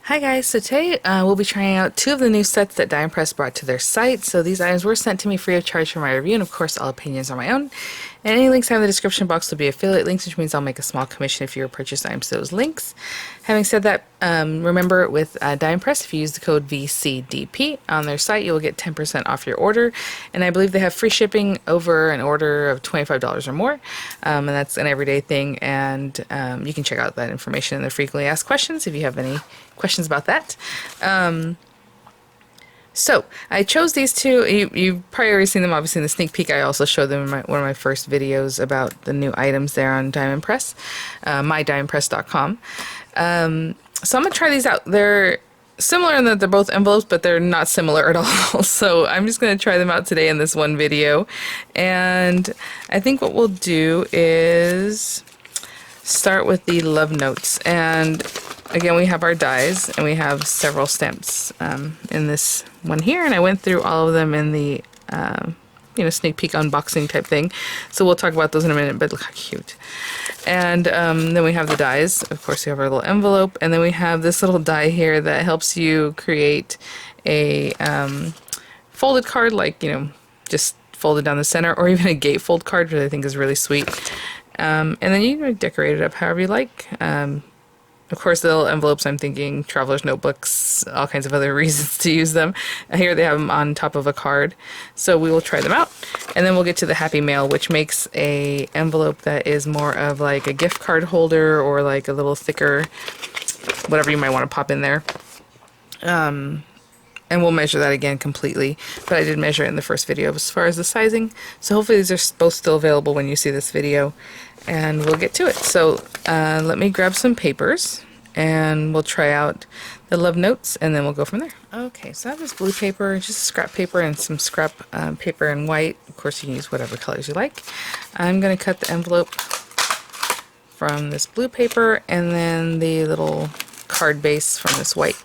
Hi guys, so today we'll be trying out two of the new sets that Dime Press brought to their site. So these items were sent to me free of charge for my review, and of course all opinions are my own. And any links I have in the description box will be affiliate links, which means I'll make a small commission if you purchase items to those links. Having said that, remember with Dime Press, if you use the code VCDP on their site, you will get 10% off your order. And I believe they have free shipping over an order of $25 or more, and that's an everyday thing. And you can check out that information in the frequently asked questions if you have any questions about that. So I chose these two. You've probably already seen them, obviously, in the sneak peek. I also showed them in one of my first videos about the new items there on Diamond Press, mydiamondpress.com. So I'm going to try these out. They're similar in that they're both envelopes, but they're not similar at all. So I'm just going to try them out today in this one video. And I think what we'll do is start with the love notes. And again, we have our dies, and we have several stamps in this one here, and I went through all of them in the sneak peek unboxing type thing, so we'll talk about those in a minute. But look how cute. And then we have the dies. Of course, we have our little envelope, and then we have this little die here that helps you create a folded card, like, just folded down the center, or even a gatefold card, which I think is really sweet. And then you can decorate it up however you like. Of course, the little envelopes, I'm thinking traveler's notebooks, all kinds of other reasons to use them. Here they have them on top of a card. So we will try them out. And then we'll get to the Happy Mail, which makes a envelope that is more of like a gift card holder, or like a little thicker, whatever you might want to pop in there. And we'll measure that again completely, but I did measure it in the first video as far as the sizing. So hopefully these are both still available when you see this video, and we'll get to it. So let me grab some papers, and we'll try out the love notes, and then we'll go from there. Okay, so I have this blue paper, just scrap paper, and some scrap paper in white. Of course, you can use whatever colors you like. I'm going to cut the envelope from this blue paper, and then the little card base from this white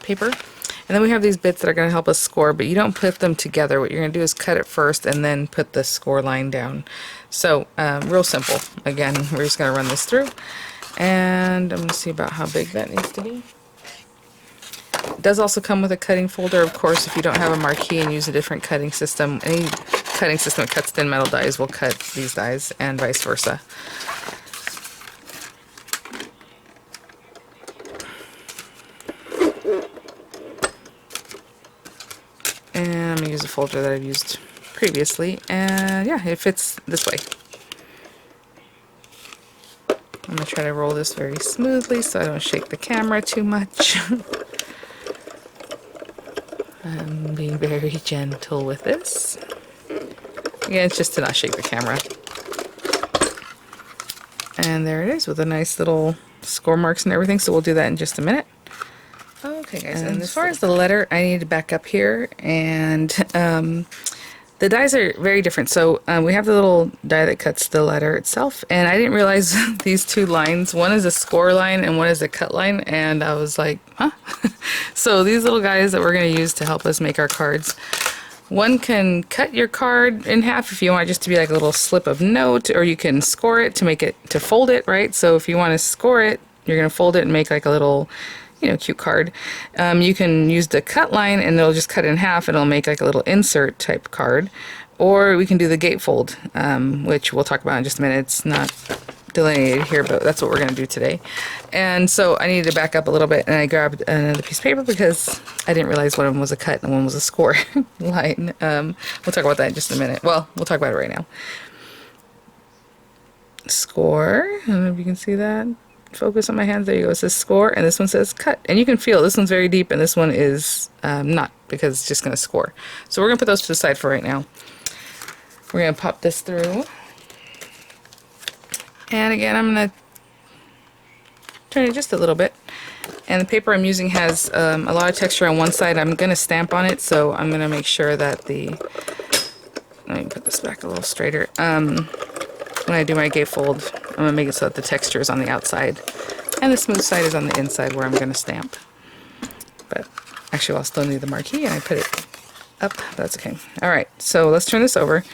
paper. And then we have these bits that are going to help us score, but you don't put them together. What you're going to do is cut it first and then put the score line down. So real simple. Again, we're just going to run this through, and I'm going to see about how big that needs to be. It does also come with a cutting folder. Of course, if you don't have a marquee and use a different cutting system, any cutting system that cuts thin metal dies will cut these dies, and vice versa. And I'm going to use a folder that I've used previously, and yeah, it fits this way. I'm going to try to roll this very smoothly so I don't shake the camera too much. I'm being very gentle with this. Again, it's just to not shake the camera. And there it is with a nice little score marks and everything, so we'll do that in just a minute. Okay guys, and as far as the letter, I need to back up here, and the dies are very different. So we have the little die that cuts the letter itself, and I didn't realize these two lines, one is a score line and one is a cut line, and I was like, huh? So these little guys that we're going to use to help us make our cards, one can cut your card in half if you want it just to be like a little slip of note, or you can score it to make it, to fold it, right? So if you want to score it, you're going to fold it and make like a little, cute card. You can use the cut line, and it'll just cut in half, and it'll make like a little insert type card. Or we can do the gatefold, which we'll talk about in just a minute. It's not delineated here, but that's what we're going to do today. And so I needed to back up a little bit, and I grabbed another piece of paper because I didn't realize one of them was a cut and one was a score line. We'll talk about that in just a minute. Well, we'll talk about it right now. Score. I don't know if you can see that. Focus on my hands. There you go. It says score, and this one says cut. And you can feel this one's very deep, and this one is not, because it's just going to score. So we're going to put those to the side for right now. We're going to pop this through. And again, I'm going to turn it just a little bit. And the paper I'm using has a lot of texture on one side. I'm going to stamp on it, so I'm going to make sure that let me put this back a little straighter. When I do my gatefold, I'm going to make it so that the texture is on the outside and the smooth side is on the inside where I'm going to stamp. But actually, I'll still need the marquee, and I put it up. That's okay. Alright, so let's turn this over.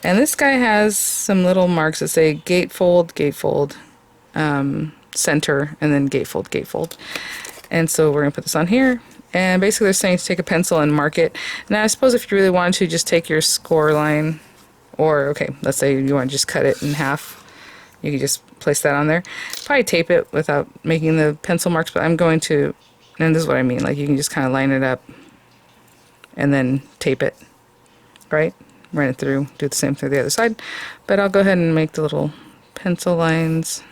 And this guy has some little marks that say gatefold, gatefold, center, and then gatefold, gatefold. And so we're going to put this on here. And basically they're saying to take a pencil and mark it. Now I suppose if you really wanted to, just take your score line, or okay, let's say you want to just cut it in half. You can just place that on there. Probably tape it without making the pencil marks, but I'm going to, and this is what I mean, like you can just kind of line it up and then tape it, right? Run it through, do the same thing the other side. But I'll go ahead and make the little pencil lines.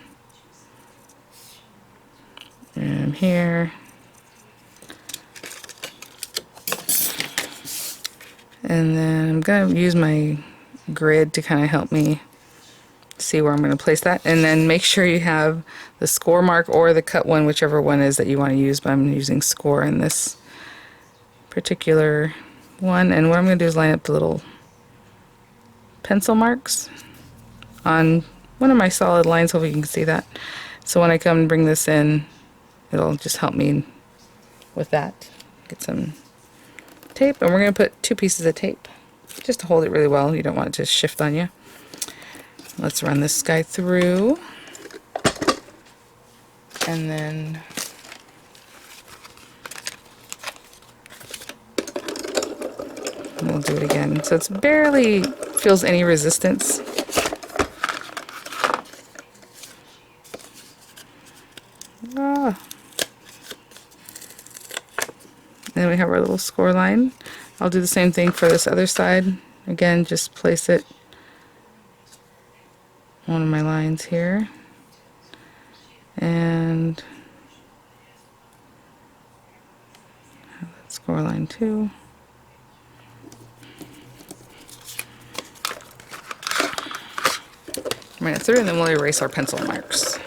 And here. And then I'm going to use my grid to kind of help me see where I'm going to place that. And then make sure you have the score mark or the cut one, whichever one is that you want to use. But I'm using score in this particular one. And what I'm going to do is line up the little pencil marks on one of my solid lines. Hopefully you can see that. So when I come and bring this in, it'll just help me with that. Get some tape, and we're going to put 2 pieces of tape just to hold it really well. You don't want it to shift on you. Let's run this guy through, and then we'll do it again. So it's barely feels any resistance. Then we have our little score line. I'll do the same thing for this other side. Again, just place it on one of my lines here. And have that score line too. Run it through, and then we'll erase our pencil marks.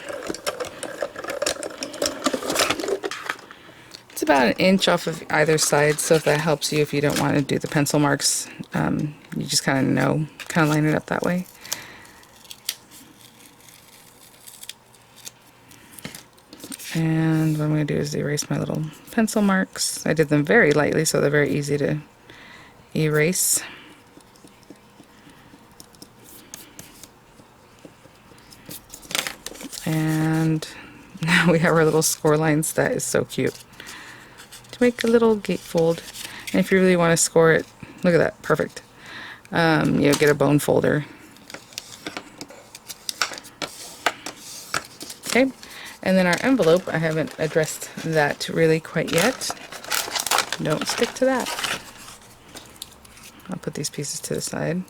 It's about 1 inch off of either side, so if that helps you, if you don't want to do the pencil marks, you just kind of know, kind of line it up that way. And what I'm going to do is erase my little pencil marks. I did them very lightly, so they're very easy to erase. And now we have our little score lines. That is so cute. To make a little gatefold. And if you really want to score it, look at that, perfect. Get a bone folder. Okay, and then our envelope, I haven't addressed that really quite yet. Don't stick to that. I'll put these pieces to the side.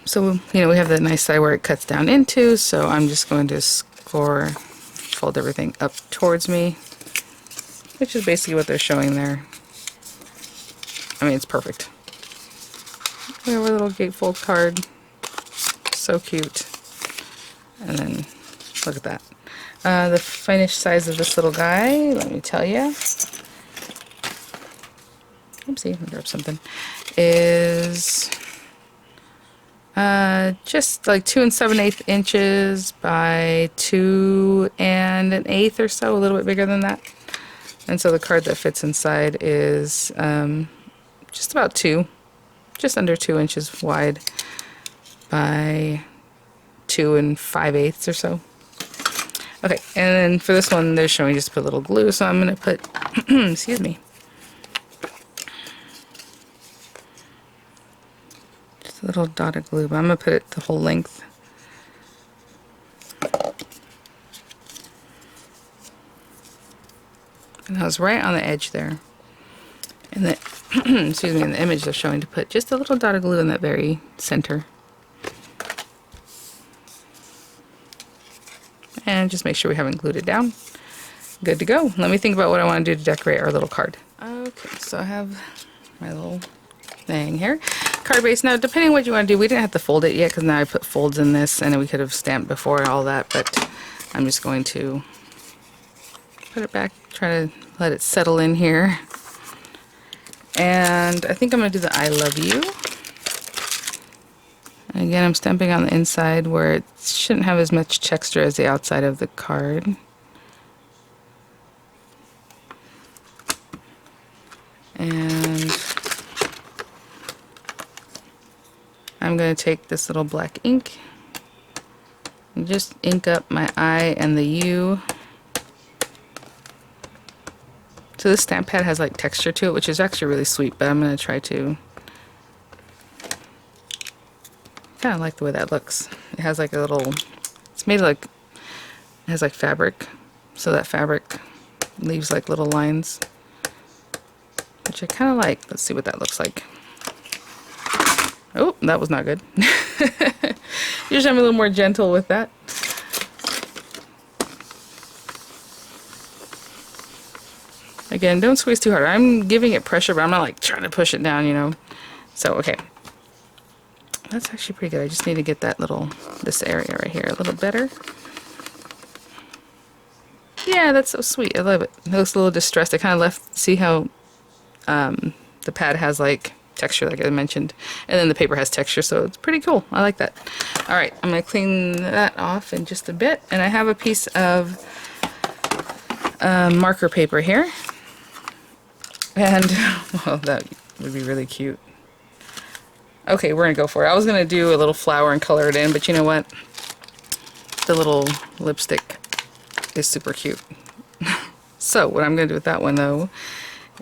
So, we have the nice side where it cuts down into, so I'm just going to fold everything up towards me, which is basically what they're showing there. I mean, it's perfect. We have a little gatefold card. So cute. And then, look at that. The finished size of this little guy, let me tell you. Oopsie, I dropped something. Is just like 2 7/8 inches by 2 1/8 or so, a little bit bigger than that. And so the card that fits inside is just about just under 2 inches wide by 2 5/8 or so. Okay, and then for this one, they're showing just put a little glue, so I'm going to put, excuse me, just a little dot of glue, but I'm going to put it the whole length. And I was right on the edge there. And the, excuse me, in the image they're showing to put just a little dot of glue in that very center. And just make sure we haven't glued it down. Good to go. Let me think about what I want to do to decorate our little card. Okay, so I have my little thing here. Card base. Now, depending on what you want to do, we didn't have to fold it yet because now I put folds in this, and we could have stamped before and all that, but I'm just going to put it back, try to let it settle in here. And I think I'm going to do the I love you. And again, I'm stamping on the inside where it shouldn't have as much texture as the outside of the card. And I'm going to take this little black ink And just ink up my I and the U. So this stamp pad has like texture to it, which is actually really sweet, but I'm going to try to kind of like the way that looks. It has like a little, it's made like, it has like fabric, so that fabric leaves like little lines, which I kind of like. Let's see what that looks like. Oh, that was not good. Usually I'm a little more gentle with that. Again, don't squeeze too hard. I'm giving it pressure, but I'm not like trying to push it down, you know. So, okay. That's actually pretty good. I just need to get that little, this area right here a little better. Yeah, that's so sweet. I love it. It looks a little distressed. I kind of left, see how the pad has like texture, like I mentioned, and then the paper has texture, so it's pretty cool. I like that. All right, I'm going to clean that off in just a bit, and I have a piece of marker paper here, and well, that would be really cute. Okay, we're going to go for it. I was going to do a little flower and color it in, but you know what? The little lipstick is super cute. So what I'm going to do with that one though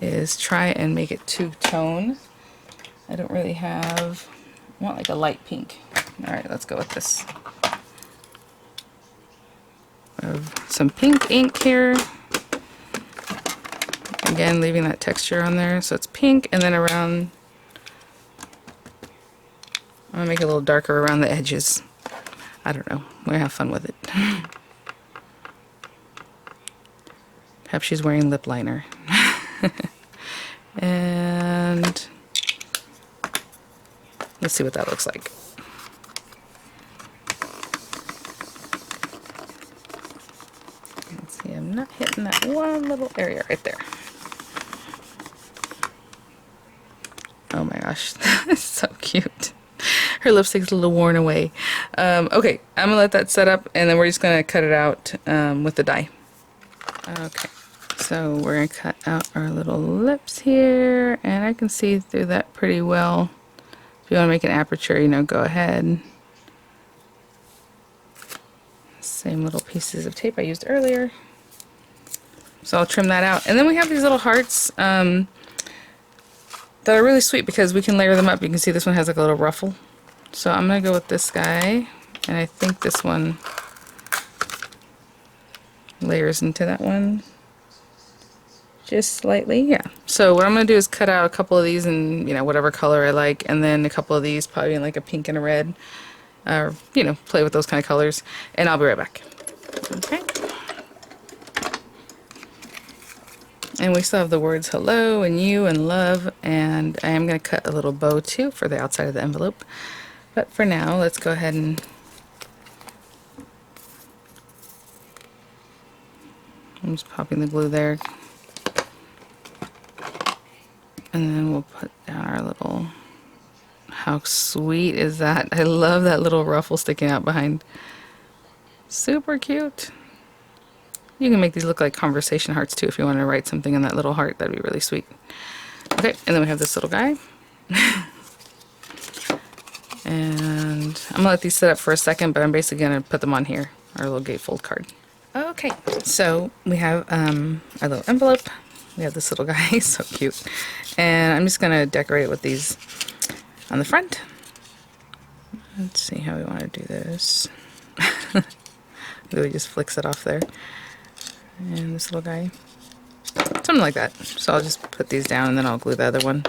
is try and make it two-tone. I don't really have, I want like a light pink. Alright, let's go with this. I have some pink ink here. Again, leaving that texture on there, so it's pink, and then around, I'm going to make it a little darker around the edges. I don't know, we're going to have fun with it. Perhaps she's wearing lip liner. And let's see what that looks like. Let's see, I'm not hitting that one little area right there. Oh my gosh, that's so cute. Her lipstick's a little worn away. Okay, I'm gonna let that set up, and then we're just gonna cut it out with the die. Okay, so we're gonna cut out our little lips here, and I can see through that pretty well. If you want to make an aperture, you know, go ahead. Same little pieces of tape I used earlier. So I'll trim that out. And then we have these little hearts that are really sweet because we can layer them up. You can see this one has like a little ruffle. So I'm going to go with this guy, and I think this one layers into that one just slightly. Yeah. So what I'm going to do is cut out a couple of these in, you know, whatever color I like, and then a couple of these probably in like a pink and a red, or, you know, play with those kind of colors, and I'll be right back. Okay. And we still have the words hello and you and love, and I am going to cut a little bow too for the outside of the envelope. But for now, let's go ahead and I'm just popping the glue there. And then we'll put down our little, how sweet is that? I love that little ruffle sticking out behind. Super cute. You can make these look like conversation hearts too if you want to write something in that little heart. That'd be really sweet. Okay, and then we have this little guy. And I'm going to let these sit up for a second, but I'm basically going to put them on here, our little gatefold card. Okay, so we have our little envelope. We have this little guy, so cute. And I'm just going to decorate it with these on the front. Let's see how we want to do this. Really just flicks it off there. And this little guy. Something like that. So I'll just put these down and then I'll glue the other one.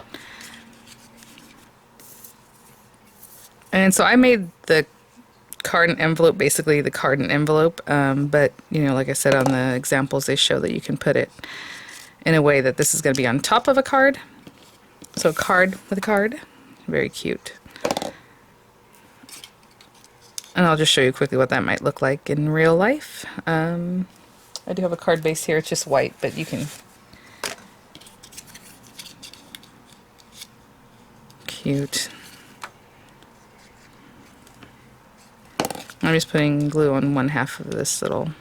And so I made the card and envelope, basically the card and envelope, but you know, like I said on the examples, they show that you can put it in a way that this is going to be on top of a card. So a card with a card. Very cute. And I'll just show you quickly what that might look like in real life. I do have a card base here, it's just white, but you can... Cute. I'm just putting glue on one half of this little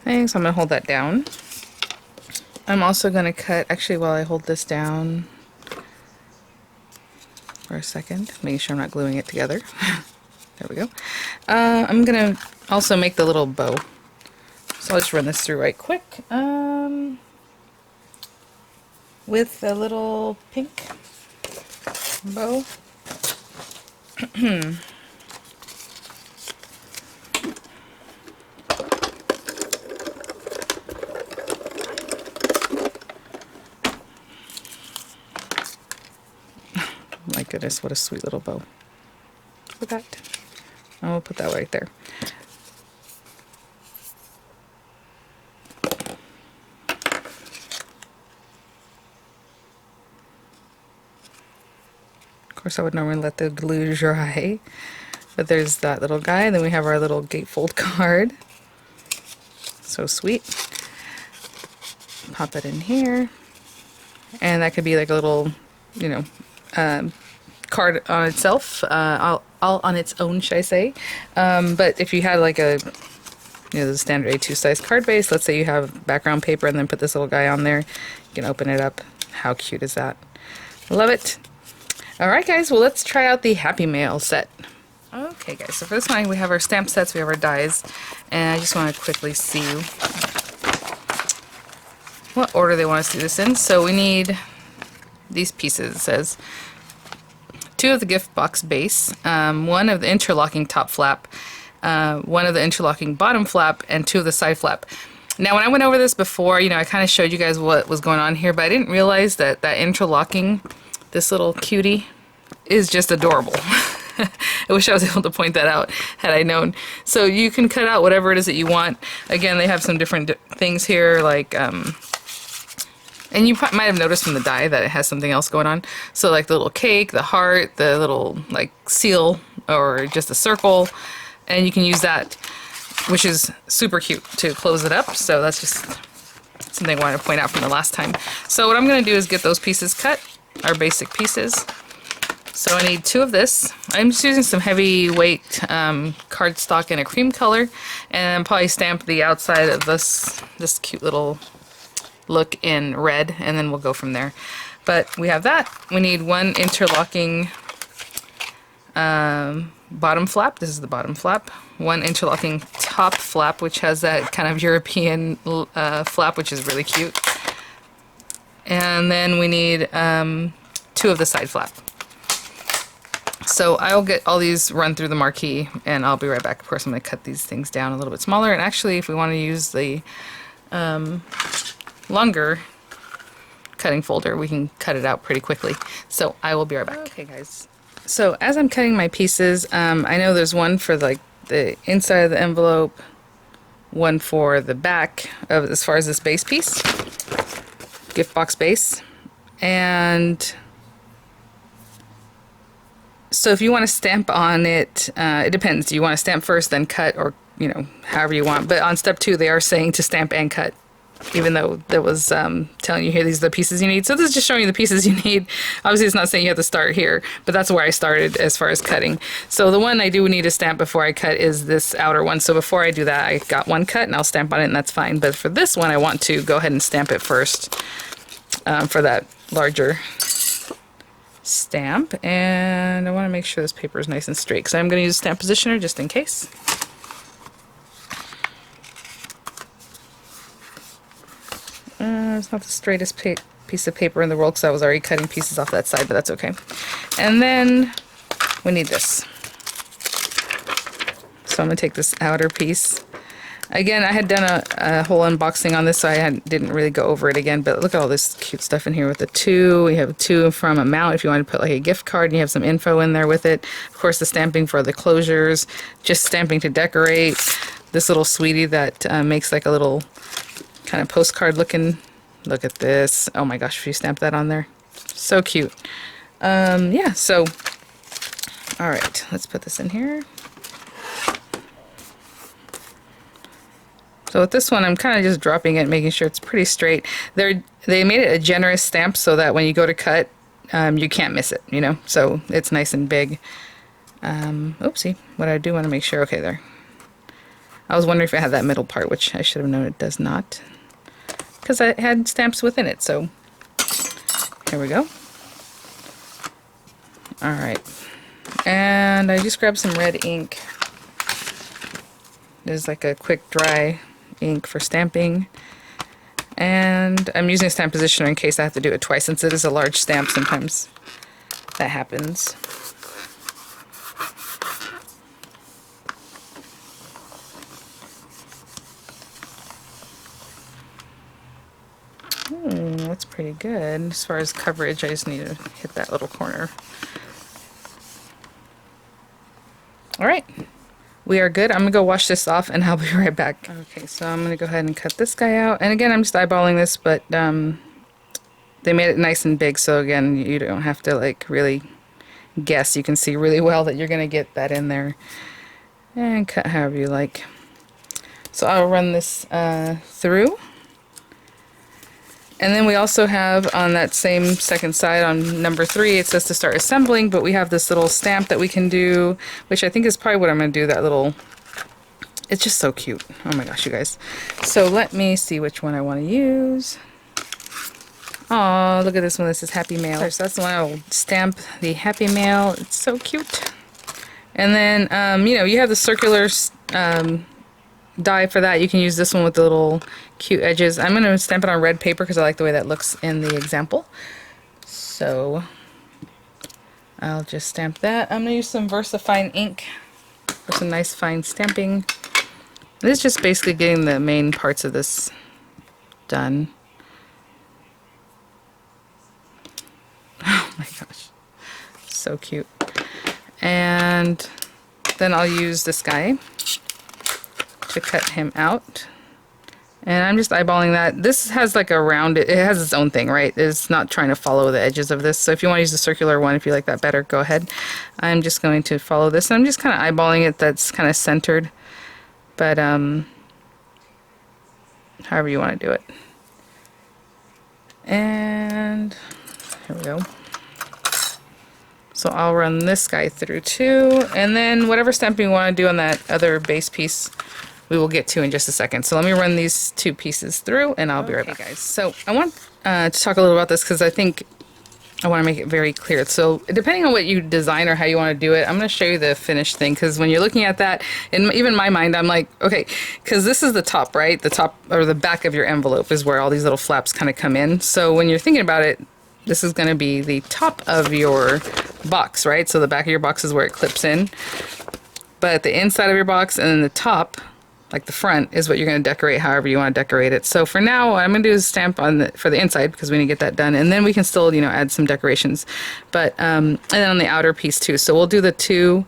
thing, so I'm going to hold that down. I'm also going to cut, actually while I hold this down, for a second, making sure I'm not gluing it together. There we go. I'm gonna also make the little bow. So I'll just run this through right quick. With a little pink bow. My goodness, what a sweet little bow. Look at that. I'll put that right there. Of course, I would normally let the glue dry, but there's that little guy, and then we have our little gatefold card. So sweet. Pop that in here, and that could be like a little, you know, card on itself, all on its own, should I say. But if you had like a, you know, the standard A2 size card base, let's say you have background paper and then put this little guy on there, you can open it up. How cute is that? Love it. Alright guys, well let's try out the Happy Mail set. Okay guys, so for this one we have our stamp sets, we have our dies, and I just want to quickly see what order they want us to do this in. So we need these pieces. It says 2 of the gift box base, 1 of the interlocking top flap, 1 of the interlocking bottom flap, and 2 of the side flap. Now when I went over this before, you know, I kind of showed you guys what was going on here, but I didn't realize that that interlocking, this little cutie, is just adorable. I wish I was able to point that out had I known. So you can cut out whatever it is that you want. Again, they have some different things here, like, and you might have noticed from the die that it has something else going on. So like the little cake, the heart, the little like seal, or just a circle, and you can use that, which is super cute to close it up. So that's just something I wanted to point out from the last time. So what I'm going to do is get those pieces cut, our basic pieces. So I need 2 of this. I'm just using some heavyweight cardstock in a cream color, and probably stamp the outside of this cute little look in red, and then we'll go from there. But we have that. We need 1 interlocking bottom flap. This is the bottom flap. 1 interlocking top flap, which has that kind of European flap, which is really cute. And then we need 2 of the side flap. So I'll get all these run through the marquee, and I'll be right back. Of course, I'm going to cut these things down a little bit smaller. And actually, if we want to use the longer cutting folder, we can cut it out pretty quickly. So I will be right back. Okay, guys. So as I'm cutting my pieces, I know there's one for like the inside of the envelope, one for the back of, as far as this base piece, gift box base, and so if you want to stamp on it, it depends. Do you want to stamp first, then cut, or, you know, however you want. But on step 2, they are saying to stamp and cut, even though that was telling you here these are the pieces you need. So this is just showing you the pieces you need. Obviously, it's not saying you have to start here, but that's where I started as far as cutting. So the one I do need to stamp before I cut is this outer one. So before I do that, I got 1 cut, and I'll stamp on it, and that's fine. But for this one, I want to go ahead and stamp it first for that larger stamp, and I want to make sure this paper is nice and straight, because I'm going to use a stamp positioner just in case. It's not the straightest piece of paper in the world, because I was already cutting pieces off that side, but that's okay. And then we need this. So I'm going to take this outer piece. Again, I had done a whole unboxing on this, so I didn't really go over it again, but look at all this cute stuff in here with the 2. We have 2 from amount if you want to put like a gift card, and you have some info in there with it. Of course, the stamping for the closures, just stamping to decorate. This little sweetie that makes like a little kind of postcard looking. Look at this. Oh my gosh, if you stamp that on there. So cute. Yeah, so, all right, let's put this in here. So with this one, I'm kind of just dropping it, making sure it's pretty straight. They made it a generous stamp so that when you go to cut, you can't miss it, you know? So it's nice and big. Oopsie, what I do want to make sure, okay, there. I was wondering if it had that middle part, which I should have known it does not, because I had stamps within it, so here we go. Alright. And I just grabbed some red ink. This is like a quick dry ink for stamping. And I'm using a stamp positioner in case I have to do it twice. Since it is a large stamp, sometimes that happens. That's pretty good. As far as coverage, I just need to hit that little corner. Alright, we are good. I'm gonna go wash this off and I'll be right back. Okay, so I'm gonna go ahead and cut this guy out. And again, I'm just eyeballing this, but they made it nice and big, so again, you don't have to like really guess. You can see really well that you're gonna get that in there. And cut however you like. So I'll run this through. And then we also have on that same second side on number 3, it says to start assembling, but we have this little stamp that we can do, which I think is probably what I'm going to do, that little, it's just so cute. Oh my gosh, you guys. So let me see which one I want to use. Oh, look at this one. This is Happy Mail. So that's the one I'll stamp, the Happy Mail. It's so cute. And then, you know, you have the circular die for that. You can use this one with the little cute edges. I'm going to stamp it on red paper because I like the way that looks in the example. So I'll just stamp that. I'm going to use some VersaFine ink for some nice fine stamping. This is just basically getting the main parts of this done. Oh my gosh, so cute. And then I'll use this guy to cut him out. And I'm just eyeballing that. This has like a round, it has its own thing, right? It's not trying to follow the edges of this. So if you want to use the circular one, if you like that better, go ahead. I'm just going to follow this. And I'm just kind of eyeballing it that's kind of centered. But however you want to do it. And here we go. So I'll run this guy through too. And then whatever stamping you want to do on that other base piece, we will get to in just a second. So let me run these 2 pieces through and I'll be right back, guys. So I want to talk a little about this because I think I want to make it very clear. So depending on what you design or how you want to do it, I'm going to show you the finished thing, because when you're looking at that, in even my mind, I'm like, okay, because this is the top, right? The top or the back of your envelope is where all these little flaps kind of come in. So when you're thinking about it, this is going to be the top of your box, right? So the back of your box is where it clips in. But the inside of your box and then the top, like the front, is what you're going to decorate however you want to decorate it. So for now, what I'm going to do is stamp on for the inside, because we need to get that done. And then we can still, you know, add some decorations. But, and then on the outer piece too. So we'll do the 2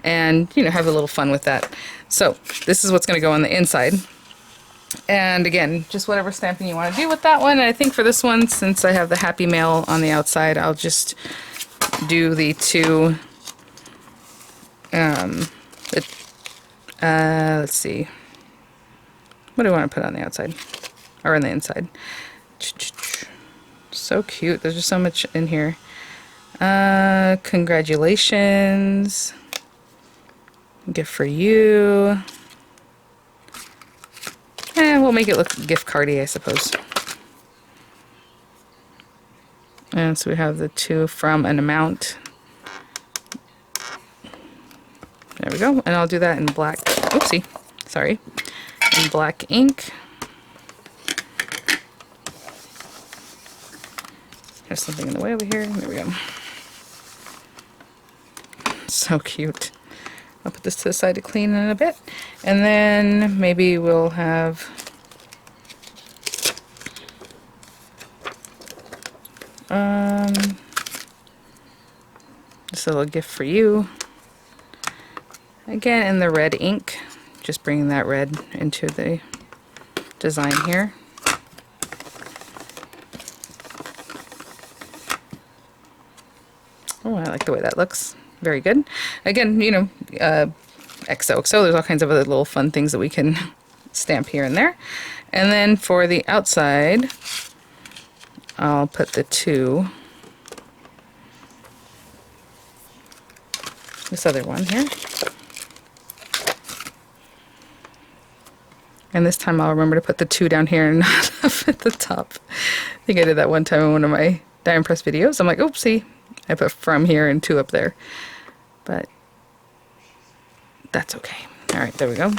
and, you know, have a little fun with that. So this is what's going to go on the inside. And again, just whatever stamping you want to do with that one. And I think for this one, since I have the Happy Mail on the outside, I'll just do the 2, let's see. What do I want to put on the outside? Or on the inside? So cute. There's just so much in here. Congratulations. Gift for you. And we'll make it look gift cardy, I suppose. And so we have the 2 from an amount. There we go. And I'll do that in black. Oopsie. Sorry. In black ink. There's something in the way over here. There we go. So cute. I'll put this to the side to clean in a bit. And then maybe we'll have just a little gift for you. Again, in the red ink. Just bringing that red into the design here. Oh, I like the way that looks. Very good. Again, you know, XOXO, there's all kinds of other little fun things that we can stamp here and there. And then for the outside, I'll put the 2. This other one here. And this time I'll remember to put the 2 down here and not up at the top. I think I did that one time in one of my die and press videos. I'm like, oopsie. I put from here and 2 up there, but that's okay. All right, there we go.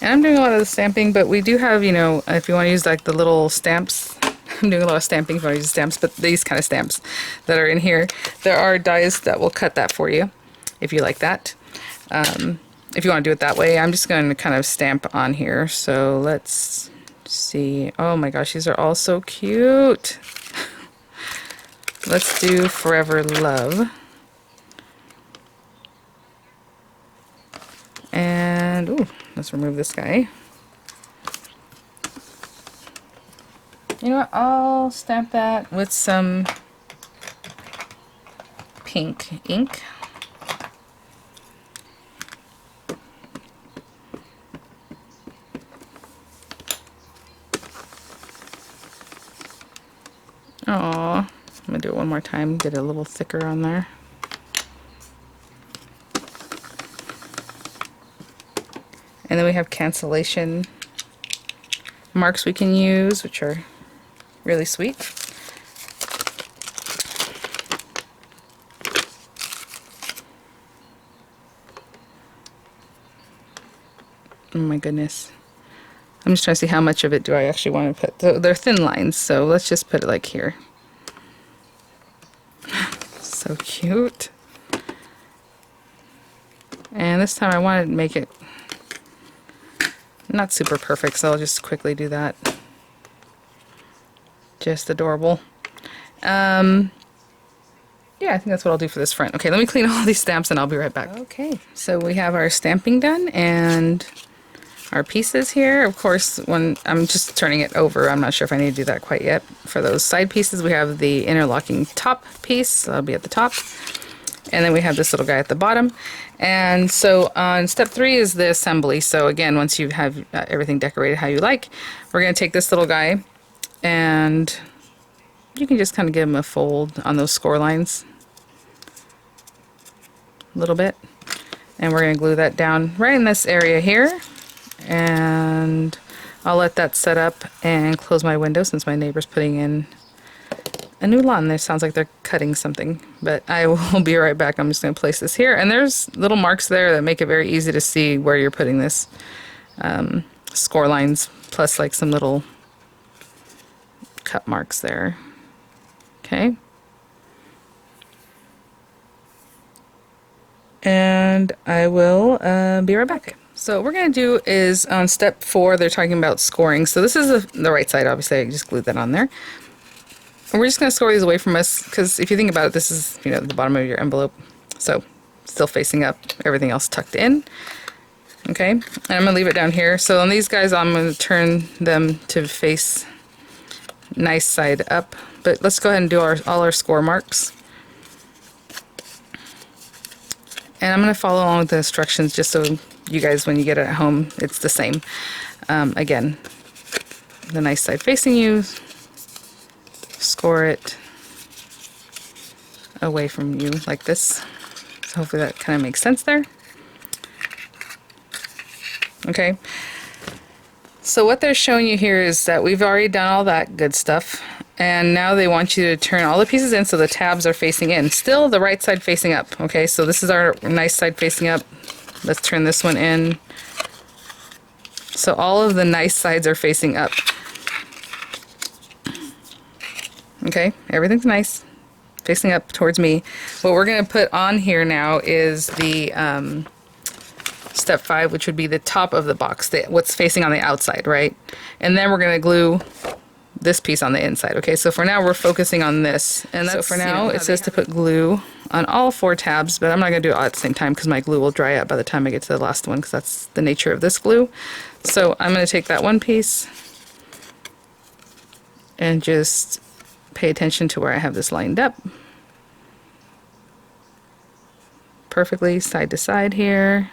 And I'm doing a lot of the stamping, but we do have, you know, if you want to use like the little stamps, I'm doing a lot of stamping if you want to use stamps, but these kind of stamps that are in here, there are dies that will cut that for you if you like that. If you want to do it that way, I'm just going to kind of stamp on here. So let's see. Oh my gosh, these are all so cute. Let's do Forever Love. And, ooh, let's remove this guy. You know what, I'll stamp that with some pink ink. Aww, I'm gonna do it one more time, get it a little thicker on there. And then we have cancellation marks we can use, which are really sweet. Oh my goodness. I'm just trying to see how much of it do I actually want to put. They're thin lines, so let's just put it like here. So cute. And this time I want to make it not super perfect, so I'll just quickly do that. Just adorable. Yeah, I think that's what I'll do for this front. Okay, let me clean all these stamps and I'll be right back. Okay, so we have our stamping done and our pieces here. Of course, when I'm just turning it over, I'm not sure if I need to do that quite yet. For those side pieces, we have the interlocking top piece, so that'll be at the top. And then we have this little guy at the bottom. And so on step 3 is the assembly. So again, once you have everything decorated how you like, we're going to take this little guy and you can just kind of give him a fold on those score lines a little bit. And we're going to glue that down right in this area here. And I'll let that set up and close my window since my neighbor's putting in a new lawn. There sounds like they're cutting something, but I will be right back. I'm just going to place this here, and there's little marks there that make it very easy to see where you're putting this. Score lines plus like some little cut marks there. Okay. And I will be right back. So what we're going to do is on step 4, they're talking about scoring. So this is the right side, obviously. I just glued that on there. And we're just going to score these away from us because if you think about it, this is, you know, the bottom of your envelope. So still facing up, everything else tucked in. Okay, and I'm going to leave it down here. So on these guys, I'm going to turn them to face nice side up. But let's go ahead and do all our score marks. And I'm going to follow along with the instructions just so you guys, when you get it at home, it's the same. Again, the nice side facing you, score it away from you like this. So hopefully that kind of makes sense there. Okay. So what they're showing you here is that we've already done all that good stuff. And now they want you to turn all the pieces in so the tabs are facing in. Still the right side facing up. Okay, so this is our nice side facing up. Let's turn this one in. So all of the nice sides are facing up. Okay, everything's nice. Facing up towards me. What we're going to put on here now is the step 5, which would be the top of the box, what's facing on the outside, right? And then we're going to glue this piece on the inside. Okay, so for now we're focusing on this. And so for now it says to put glue on all 4 tabs, but I'm not going to do it all at the same time because my glue will dry up by the time I get to the last one because that's the nature of this glue. So I'm going to take that one piece and just pay attention to where I have this lined up. Perfectly side to side here.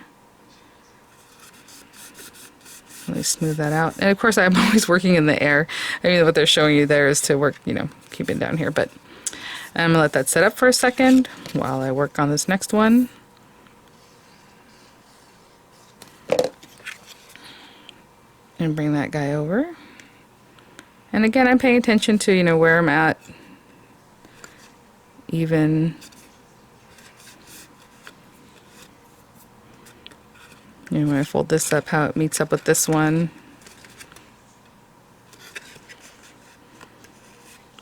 Let me smooth that out. And of course I'm always working in the air. I mean, what they're showing you there is to work, you know, keep it down here. But I'm going to let that set up for a second while I work on this next one. And bring that guy over. And again, I'm paying attention to, you know, where I'm at. Even. You know, when I fold this up, how it meets up with this one.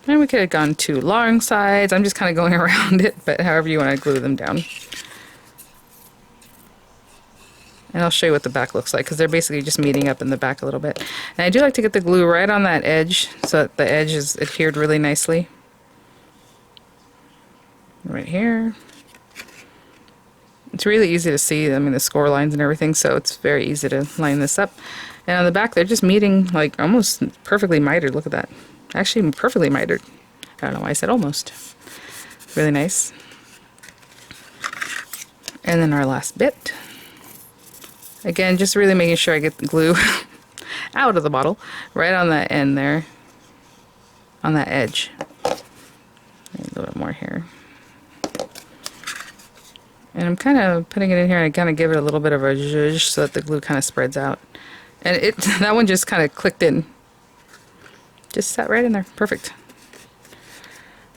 And we could have gone 2 long sides. I'm just kind of going around it, but however you want to glue them down. And I'll show you what the back looks like, because they're basically just meeting up in the back a little bit. And I do like to get the glue right on that edge, so that the edge is adhered really nicely. Right here. It's really easy to see, I mean, the score lines and everything, so it's very easy to line this up. And on the back, they're just meeting, like, almost perfectly mitered. Look at that. Actually, perfectly mitered. I don't know why I said almost. Really nice. And then our last bit. Again, just really making sure I get the glue out of the bottle, right on that end there, on that edge. A little bit more here. And I'm kind of putting it in here, and I kind of give it a little bit of a zhuzh so that the glue kind of spreads out. And that one just kind of clicked in. Just sat right in there. Perfect.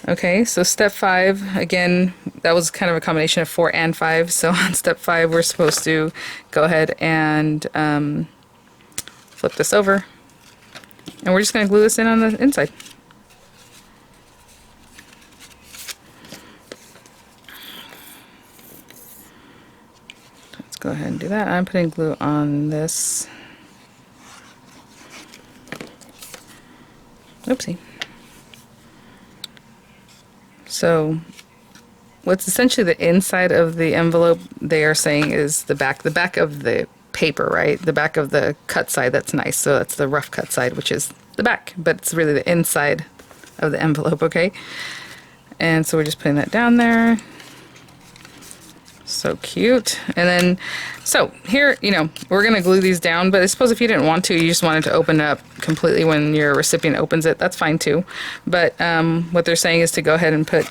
Okay, so step 5, again, that was kind of a combination of 4 and 5. So on step 5, we're supposed to go ahead and flip this over. And we're just going to glue this in on the inside. Let's go ahead and do that. I'm putting glue on this. Oopsie. So what's essentially the inside of the envelope they are saying is the back of the paper, right? The back of the cut side, that's nice. So that's the rough cut side, which is the back, but it's really the inside of the envelope, okay? And so we're just putting that down there. So cute. And then, so here, you know, we're going to glue these down, but I suppose if you didn't want to, you just wanted to open up completely when your recipient opens it, that's fine too. But what they're saying is to go ahead and put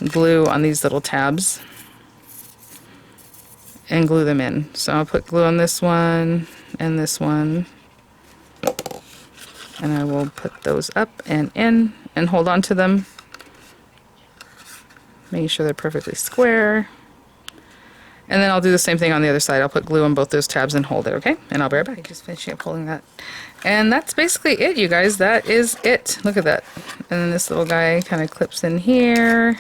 glue on these little tabs and glue them in. So I'll put glue on this one and this one, and I will put those up and in and hold on to them, making sure they're perfectly square. And then I'll do the same thing on the other side. I'll put glue on both those tabs and hold it, okay? And I'll be right back. Just finishing up holding that. And that's basically it, you guys. That is it. Look at that. And then this little guy kind of clips in here.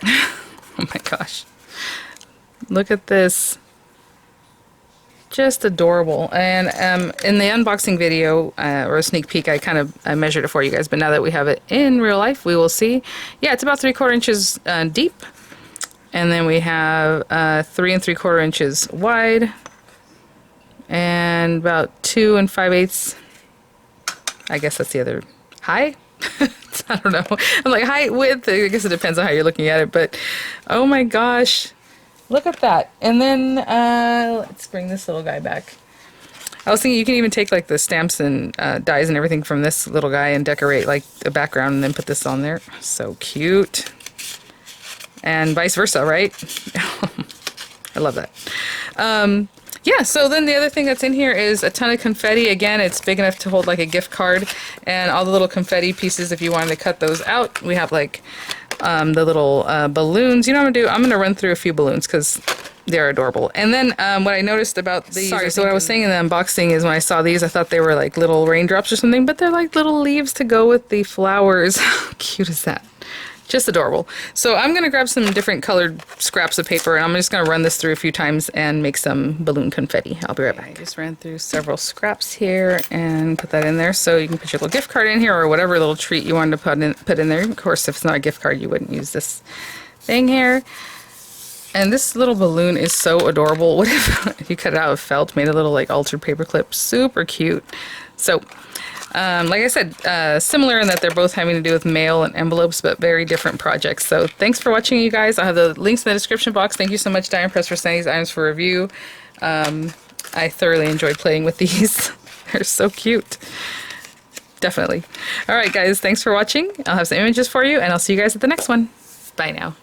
Oh my gosh. Look at this. Just adorable. And in the unboxing video, or a sneak peek, I measured it for you guys. But now that we have it in real life, we will see. Yeah, it's about 3/4 inches deep. And then we have 3 3/4 inches wide, and about 2 5/8. I guess that's the other high. I don't know. I'm like height, width. I guess it depends on how you're looking at it. But oh my gosh, look at that! And then let's bring this little guy back. I was thinking you can even take like the stamps and dies and everything from this little guy and decorate like a background, and then put this on there. So cute. And vice versa, right? I love that. Yeah, so then the other thing that's in here is a ton of confetti. Again, it's big enough to hold like a gift card, and all the little confetti pieces, if you wanted to cut those out. We have like the little balloons. You know what I'm gonna do? I'm gonna run through a few balloons because they're adorable. And then what I noticed about these, so what I was saying in the unboxing is when I saw these, I thought they were like little raindrops or something, but they're like little leaves to go with the flowers. How cute is that? Just adorable. So I'm going to grab some different colored scraps of paper, and I'm just going to run this through a few times and make some balloon confetti. I'll be right back. I just ran through several scraps here and put that in there. So you can put your little gift card in here, or whatever little treat you wanted to put in there. Of course, if it's not a gift card, you wouldn't use this thing here. And this little balloon is so adorable. What if you cut it out of felt, made a little like altered paper clip? Super cute. So like I said, similar in that they're both having to do with mail and envelopes, but very different projects. So thanks for watching, you guys. I'll have the links in the description box. Thank you so much, Diamond for sending these items for review. I thoroughly enjoyed playing with these. They're so cute. Definitely. All right, guys, thanks for watching. I'll have some images for you, and I'll see you guys at the next one. Bye now.